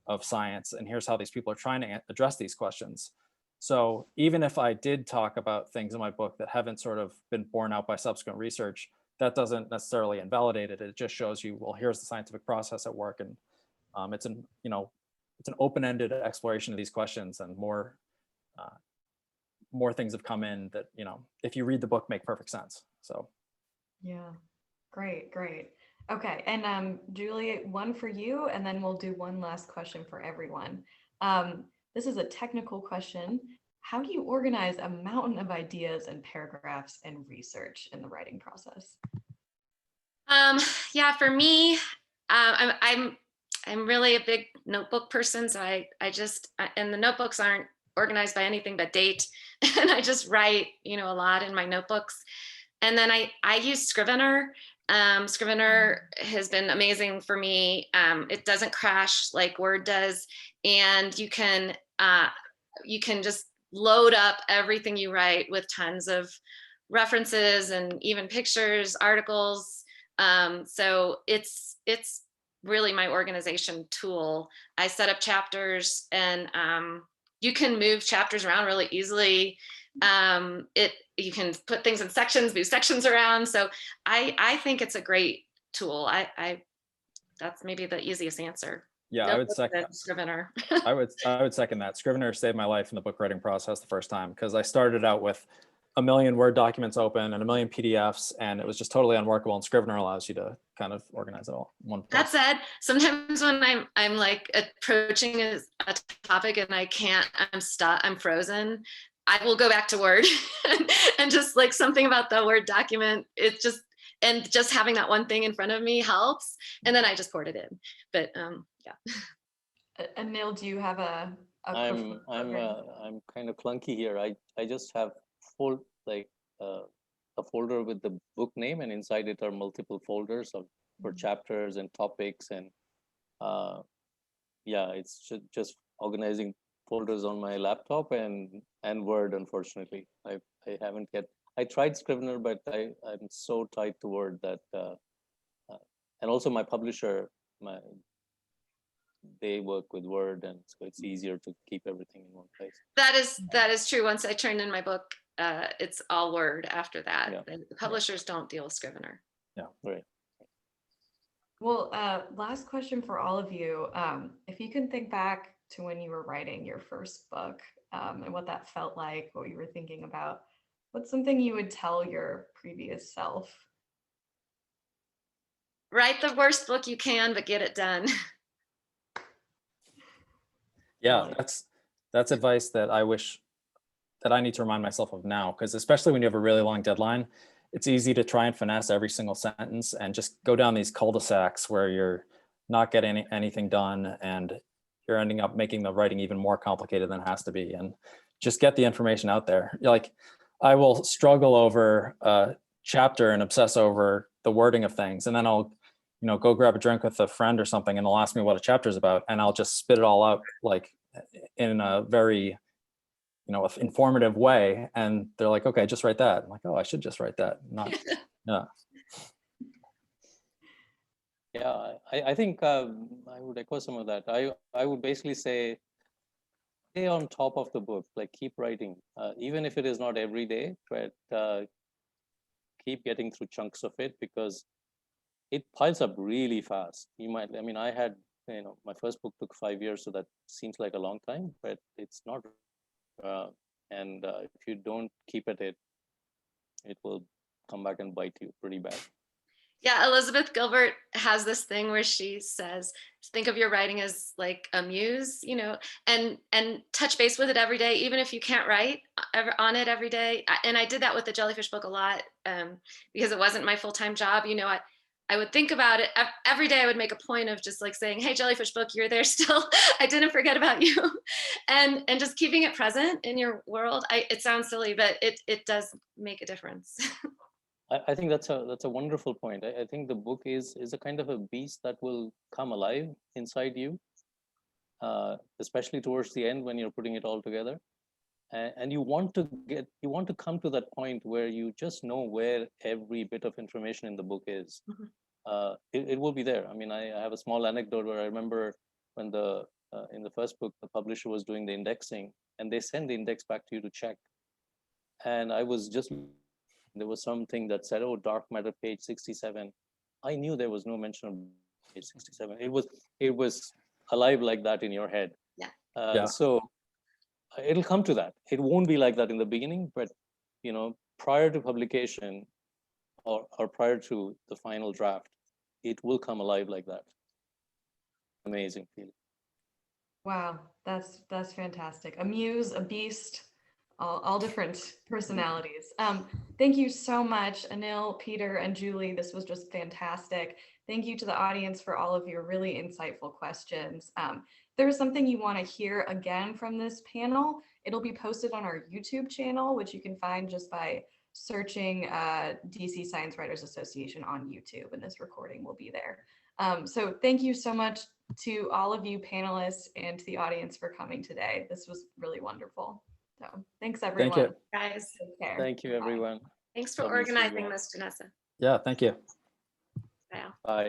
of science, and here's how these people are trying to address these questions. So even if I did talk about things in my book that haven't sort of been borne out by subsequent research, that doesn't necessarily invalidate it. It just shows you, well, here's the scientific process at work, and it's an open-ended exploration of these questions, and more things have come in that, if you read the book, make perfect sense. So yeah, great. Okay, and Julie, one for you, and then we'll do one last question for everyone. This is a technical question. How do you organize a mountain of ideas and paragraphs and research in the writing process? Yeah, for me, I'm really a big notebook person, so I just, and the notebooks aren't organized by anything but date, and I just write, a lot in my notebooks. And then I use Scrivener. Scrivener has been amazing for me. It doesn't crash like Word does, and you can just load up everything you write with tons of references and even pictures, articles. So it's really my organization tool. I set up chapters, and you can move chapters around really easily. You can put things in sections, move sections around. So I think it's a great tool. That's maybe the easiest answer. Yeah, I would second Scrivener. I would second that. Scrivener saved my life in the book writing process the first time, because I started out with a million Word documents open and a million PDFs, and it was just totally unworkable. And Scrivener allows you to kind of organize it all in one place. That said, sometimes when I'm like approaching a topic and I can't, I'm stuck, I'm frozen, I will go back to Word and just like something about the Word document, just having that one thing in front of me helps. And then I just poured it in. But yeah. Anil, do you have a I'm kind of clunky here. I just have a folder with the book name, and inside it are multiple folders for chapters and topics, and it's just organizing folders on my laptop and Word. Unfortunately, I haven't yet. I tried Scrivener, but I'm so tied to Word that, and also my publisher, they work with Word, and so it's easier to keep everything in one place. That is true. Once I turned in my book, it's all Word after that. Yeah. The publishers don't deal with Scrivener. Yeah, right. Well, last question for all of you. If you can think back to when you were writing your first book, and what that felt like, what you were thinking about, what's something you would tell your previous self? Write the worst book you can, but get it done. Yeah, that's advice that I wish that I need to remind myself of now, because especially when you have a really long deadline, it's easy to try and finesse every single sentence and just go down these cul-de-sacs where you're not getting anything done, and you're ending up making the writing even more complicated than it has to be. And just get the information out there. Like, I will struggle over a chapter and obsess over the wording of things, and then I'll go grab a drink with a friend or something, and they'll ask me what a chapter is about, and I'll just spit it all out like in a very informative way, and they're like, okay, just write that. I'm like, oh, I should just write that. Not I think I would echo some of that. I would basically say, stay on top of the book, like keep writing, even if it is not every day, but keep getting through chunks of it, because it piles up really fast. I had my first book took 5 years, so that seems like a long time, but it's not. And if you don't keep at it, it will come back and bite you pretty bad. Yeah, Elizabeth Gilbert has this thing where she says, think of your writing as like a muse, and touch base with it every day, even if you can't write on it every day. And I did that with the Jellyfish book a lot, because it wasn't my full-time job. I would think about it every day. I would make a point of just like saying, hey, Jellyfish book, you're there still. I didn't forget about you. and just keeping it present in your world. It sounds silly, but it does make a difference. I think that's a wonderful point. I think the book is a kind of a beast that will come alive inside you, especially towards the end when you're putting it all together. And you want to come to that point where you just know where every bit of information in the book is. Mm-hmm. It will be there. I mean, I have a small anecdote where I remember when in the first book, the publisher was doing the indexing, and they send the index back to you to check. And I was just, there was something that said, oh, dark matter, page 67. I knew there was no mention of page 67. It was alive like that in your head. Yeah. So it'll come to that. It won't be like that in the beginning, but prior to publication or prior to the final draft, it will come alive like that. Amazing feeling. Wow, that's fantastic. A muse, a beast, all different personalities. Thank you so much, Anil, Peter, and Julie. This was just fantastic. Thank you to the audience for all of your really insightful questions. If there's something you want to hear again from this panel, it'll be posted on our YouTube channel, which you can find just by searching DC Science Writers Association on YouTube, and this recording will be there. So thank you so much to all of you panelists and to the audience for coming today. This was really wonderful. So thanks everyone. Thank you. Guys. Take care. Thank you, Bye. everyone. Thanks for Lovely seeing you organizing all. this, Jenessa. Yeah, thank you. Bye. Bye.